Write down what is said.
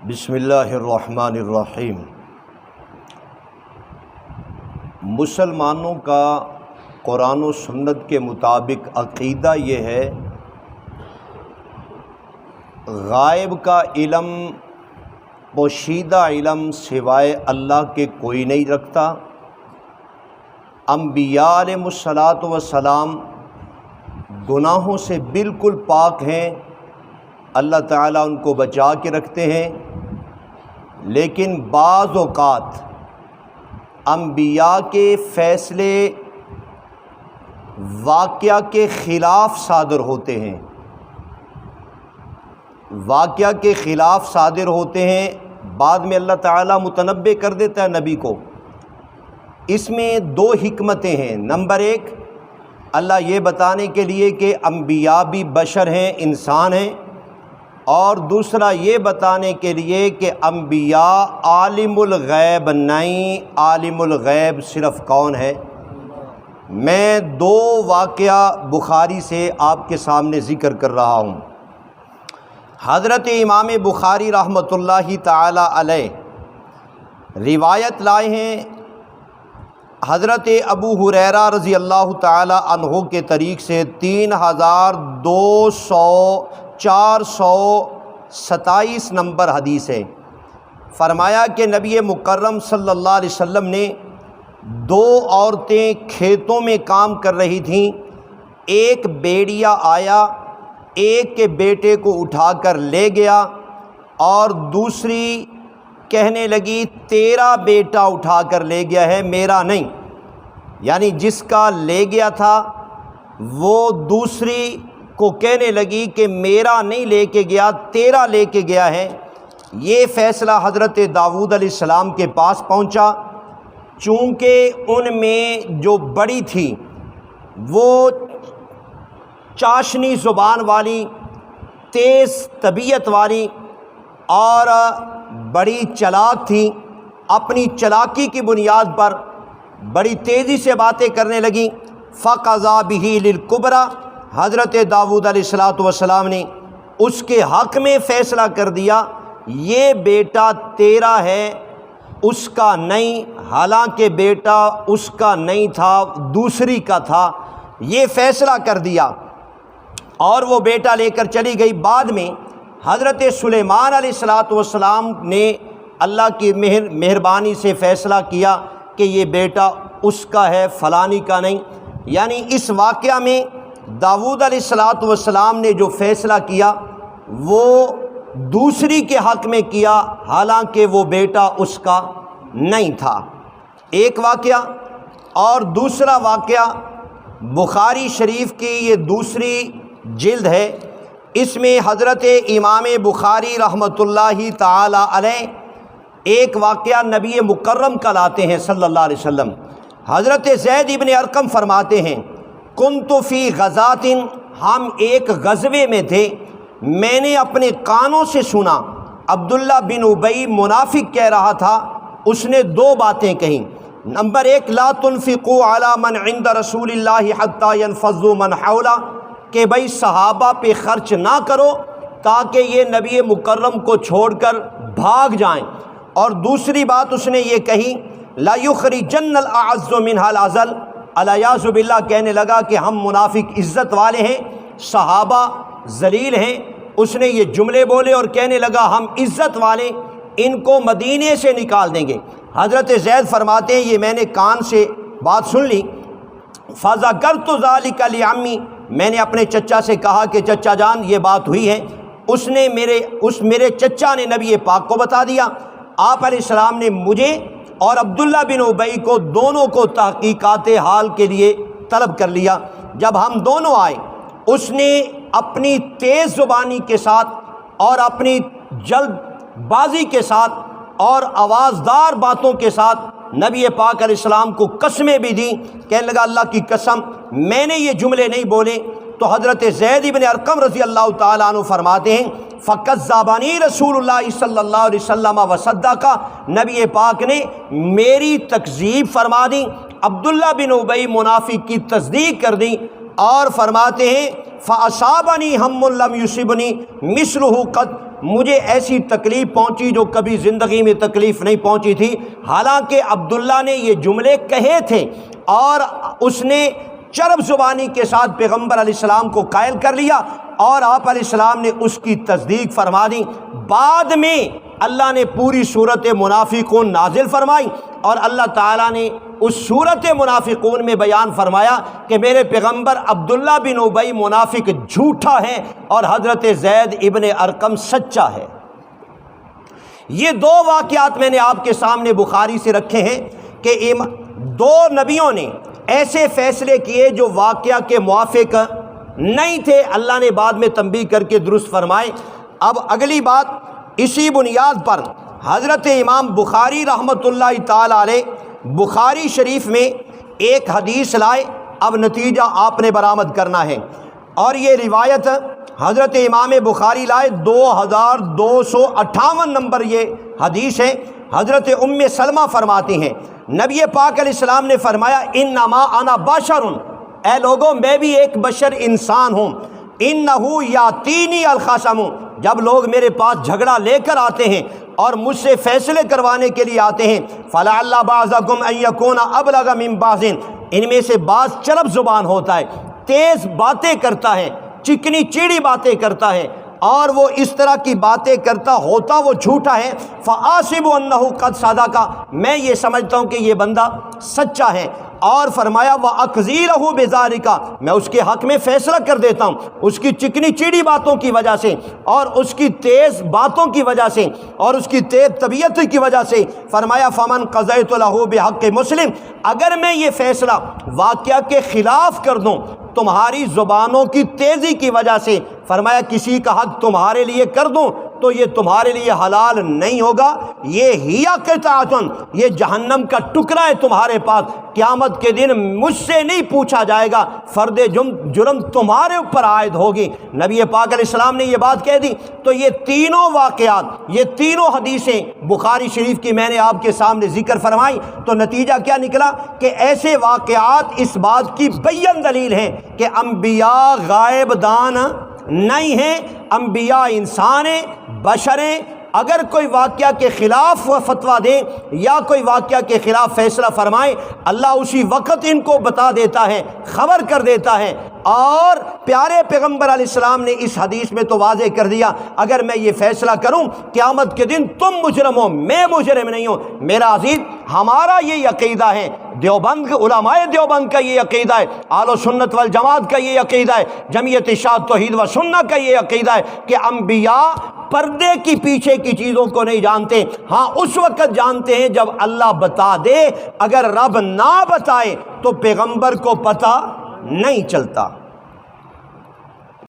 بسم اللہ الرحمن الرحیم۔ مسلمانوں کا قرآن و سنت کے مطابق عقیدہ یہ ہے، غائب کا علم، پوشیدہ علم سوائے اللہ کے کوئی نہیں رکھتا۔ انبیاء علیہ الصلاۃ والسلام گناہوں سے بالکل پاک ہیں، اللہ تعالیٰ ان کو بچا کے رکھتے ہیں، لیکن بعض اوقات انبیاء کے فیصلے واقعہ کے خلاف صادر ہوتے ہیں، واقعہ کے خلاف صادر ہوتے ہیں، بعد میں اللہ تعالیٰ متنبع کر دیتا ہے نبی کو۔ اس میں دو حکمتیں ہیں۔ نمبر ایک، اللہ یہ بتانے کے لیے کہ انبیاء بھی بشر ہیں، انسان ہیں، اور دوسرا یہ بتانے کے لیے کہ انبیاء عالم الغیب نہیں، عالم الغیب صرف کون ہے؟ میں دو واقعہ بخاری سے آپ کے سامنے ذکر کر رہا ہوں۔ حضرت امام بخاری رحمۃ اللہ تعالی علیہ روایت لائے ہیں حضرت ابو ہریرہ رضی اللہ تعالی عنہ کے طریق سے 427 نمبر حدیث ہے۔ فرمایا کہ نبی مکرم صلی اللہ علیہ وسلم نے دو عورتیں کھیتوں میں کام کر رہی تھیں، ایک بیڑیا آیا، ایک کے بیٹے کو اٹھا کر لے گیا، اور دوسری کہنے لگی تیرا بیٹا اٹھا کر لے گیا ہے، میرا نہیں۔ یعنی جس کا لے گیا تھا وہ دوسری کو کہنے لگی کہ میرا نہیں لے کے گیا، تیرا لے کے گیا ہے۔ یہ فیصلہ حضرت داؤد علیہ السلام کے پاس پہنچا۔ چونکہ ان میں جو بڑی تھی وہ چاشنی زبان والی، تیز طبیعت والی اور بڑی چلاک تھی، اپنی چلاکی کی بنیاد پر بڑی تیزی سے باتیں کرنے لگیں۔ فَقَضَىٰ بِهِ لِلْكُبْرَىٰ، حضرت داؤد علیہ السلام نے اس کے حق میں فیصلہ کر دیا، یہ بیٹا تیرا ہے، اس کا نہیں، حالانکہ بیٹا اس کا نہیں تھا، دوسری کا تھا۔ یہ فیصلہ کر دیا اور وہ بیٹا لے کر چلی گئی۔ بعد میں حضرت سلیمان علیہ السلام نے اللہ کی مہربانی سے فیصلہ کیا کہ یہ بیٹا اس کا ہے، فلانی کا نہیں۔ یعنی اس واقعہ میں داؤد علیہ السلام نے جو فیصلہ کیا وہ دوسری کے حق میں کیا، حالانکہ وہ بیٹا اس کا نہیں تھا۔ ایک واقعہ۔ اور دوسرا واقعہ بخاری شریف کی یہ دوسری جلد ہے، اس میں حضرت امام بخاری رحمۃ اللہ تعالی علیہ ایک واقعہ نبی مکرم کا لاتے ہیں صلی اللہ علیہ وسلم۔ حضرت زید ابن ارقم فرماتے ہیں کنت فی غزات، ہم ایک غزوے میں تھے، میں نے اپنے کانوں سے سنا عبداللہ بن ابی منافق کہہ رہا تھا، اس نے دو باتیں کہیں۔ نمبر ایک، لا تنفقوا علی من عند رسول اللہ حتی ينفضوا من حولہ، کہ بھائی صحابہ پہ خرچ نہ کرو تاکہ یہ نبی مکرم کو چھوڑ کر بھاگ جائیں۔ اور دوسری بات اس نے یہ کہی لا یخرجن الاعز منها الاذل، الیاذ باللہ، کہنے لگا کہ ہم منافق عزت والے ہیں، صحابہ ذلیل ہیں۔ اس نے یہ جملے بولے اور کہنے لگا ہم عزت والے، ان کو مدینے سے نکال دیں گے۔ حضرت زید فرماتے ہیں یہ میں نے کان سے بات سن لی۔ فذکرت ذلک لعمی، میں نے اپنے چچا سے کہا کہ چچا جان یہ بات ہوئی ہے۔ اس نے میرے چچا نے نبی پاک کو بتا دیا۔ آپ علیہ السلام نے مجھے اور عبداللہ بن ابی کو دونوں کو تحقیقات حال کے لیے طلب کر لیا۔ جب ہم دونوں آئے، اس نے اپنی تیز زبانی کے ساتھ اور اپنی جلد بازی کے ساتھ اور آوازدار باتوں کے ساتھ نبی پاک علیہ السلام کو قسمیں بھی دیں۔ کہنے لگا اللہ کی قسم میں نے یہ جملے نہیں بولے۔ تو حضرت زید بن ارقم رضی اللہ تعالیٰ عنہ فرماتے ہیں فَكَذَّبَنِي رسول اللہ صلی اللہ علیہ وسلم وصدقا، نبی پاک نے میری تکذیب فرما دی، عبداللہ بن ابی منافق کی تصدیق کر دی، اور فرماتے ہیں فَأَصَابَنِي هَمٌّ لَّمْ يُصِبْنِي مِثْلُهُ قَطْ، مجھے ایسی تکلیف پہنچی جو کبھی زندگی میں تکلیف نہیں پہنچی تھی۔ حالانکہ عبداللہ نے یہ جملے کہے تھے اور اس نے چرب زبانی کے ساتھ پیغمبر علیہ السلام کو قائل کر لیا اور آپ علیہ السلام نے اس کی تصدیق فرما دی۔ بعد میں اللہ نے پوری صورت منافقون نازل فرمائی اور اللہ تعالیٰ نے اس صورت منافقون میں بیان فرمایا کہ میرے پیغمبر عبداللہ بن ابی منافق جھوٹا ہے اور حضرت زید ابن ارقم سچا ہے۔ یہ دو واقعات میں نے آپ کے سامنے بخاری سے رکھے ہیں کہ دو نبیوں نے ایسے فیصلے کیے جو واقعہ کے موافق نہیں تھے، اللہ نے بعد میں تنبیہ کر کے درست فرمائے۔ اب اگلی بات، اسی بنیاد پر حضرت امام بخاری رحمۃ اللہ تعالی علیہ بخاری شریف میں ایک حدیث لائے۔ اب نتیجہ آپ نے برآمد کرنا ہے، اور یہ روایت حضرت امام بخاری لائے 2258 نمبر یہ حدیث ہے۔ حضرت ام سلمہ فرماتی ہیں نبی پاک علیہ السلام نے فرمایا انما انا بشر، اے لوگوں میں بھی ایک بشر انسان ہوں، انہو یاتینی الخصم، جب لوگ میرے پاس جھگڑا لے کر آتے ہیں اور مجھ سے فیصلے کروانے کے لیے آتے ہیں، فلعل بعضکم ان یکون ابلغ من بعض، ان میں سے بعض چرب زبان ہوتا ہے، تیز باتیں کرتا ہے، چکنی چیڑی باتیں کرتا ہے، اور وہ اس طرح کی باتیں کرتا ہوتا وہ جھوٹا ہے، فآسب انہ قد صدق، میں یہ سمجھتا ہوں کہ یہ بندہ سچا ہے، اور فرمایا وَأَقْضِي لَهُ بِذَلِكَ، میں اس کے حق میں فیصلہ کر دیتا ہوں اس کی چکنی چیڑی باتوں کی وجہ سے اور اس کی تیز باتوں کی وجہ سے اور اس کی تیز طبیعت کی وجہ سے۔ فرمایا فَمَنْ قَضَيْتُ لَهُ بِحَقِّ مسلم، اگر میں یہ فیصلہ واقعہ کے خلاف کر دوں تمہاری زبانوں کی تیزی کی وجہ سے، فرمایا کسی کا حق تمہارے لیے کر دوں تو یہ تمہارے لیے حلال نہیں ہوگا، یہ ہیا قطعۃ، یہ جہنم کا ٹکڑا ہے تمہارے پاس، قیامت کے دن مجھ سے نہیں پوچھا جائے گا، فرد جرم تمہارے اوپر عائد ہوگی۔ نبی پاک علیہ السلام نے یہ بات کہہ دی۔ تو یہ تینوں واقعات، یہ تینوں حدیثیں بخاری شریف کی میں نے آپ کے سامنے ذکر فرمائی، تو نتیجہ کیا نکلا کہ ایسے واقعات اس بات کی بین دلیل ہیں کہ انبیاء غائب دان نہیں ہیں، انبیاء انسان ہیں، بشر ہیں۔ اگر کوئی واقعہ کے خلاف وہ فتویٰ دیں یا کوئی واقعہ کے خلاف فیصلہ فرمائیں، اللہ اسی وقت ان کو بتا دیتا ہے، خبر کر دیتا ہے۔ اور پیارے پیغمبر علیہ السلام نے اس حدیث میں تو واضح کر دیا، اگر میں یہ فیصلہ کروں قیامت کے دن تم مجرم ہو، میں مجرم نہیں ہوں۔ میرا عزیز، ہمارا یہ عقیدہ ہے، دیوبند علماء دیوبند کا یہ عقیدہ ہے، اہل سنت والجماعت کا یہ عقیدہ ہے، جمعیت اشاعت توحید و سنت کا یہ عقیدہ ہے کہ انبیاء پردے کی پیچھے کی چیزوں کو نہیں جانتے، ہاں اس وقت جانتے ہیں جب اللہ بتا دے، اگر رب نہ بتائے تو پیغمبر کو پتہ نہیں چلتا۔